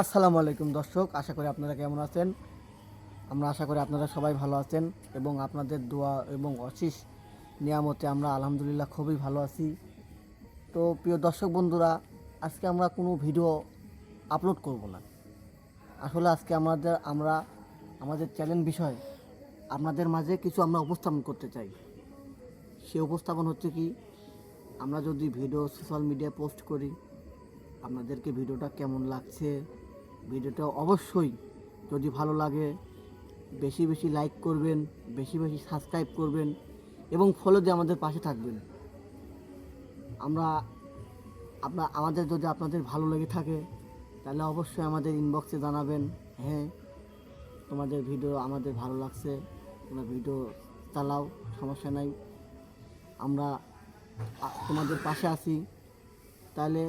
আসসালামু আলাইকুম দর্শক, আশা করি আপনারা কেমন আছেন। আমরা আশা করি আপনারা সবাই ভালো আছেন এবং আপনাদের দোয়া এবং অশেষ নিয়ামতে আমরা আলহামদুলিল্লাহ খুবই ভালো আছি। তো প্রিয় দর্শক বন্ধুরা, আজকে আমরা কোনো ভিডিও আপলোড করব না। আসলে আজকে আমাদের চ্যালেঞ্জ বিষয় আপনাদের মাঝে কিছু আমরা উপস্থাপন করতে চাই। সে উপস্থাপন হচ্ছে কি, আমরা যদি ভিডিও সোশ্যাল মিডিয়ায় পোস্ট করি, আপনাদেরকে ভিডিওটা কেমন লাগছে, ভিডিওটা অবশ্যই যদি ভালো লাগে বেশি বেশি লাইক করবেন, বেশি বেশি সাবস্ক্রাইব করবেন এবং ফলো দিয়ে আমাদের পাশে থাকবেন। আমরা আমাদের যদি আপনাদের ভালো লেগে থাকে তাহলে অবশ্যই আমাদের ইনবক্সে জানাবেন, হ্যাঁ তোমাদের ভিডিও আমাদের ভালো লাগছে, তোমরা ভিডিও চালাও, সমস্যা নাই, আমরা তোমাদের পাশে আছি। তাহলে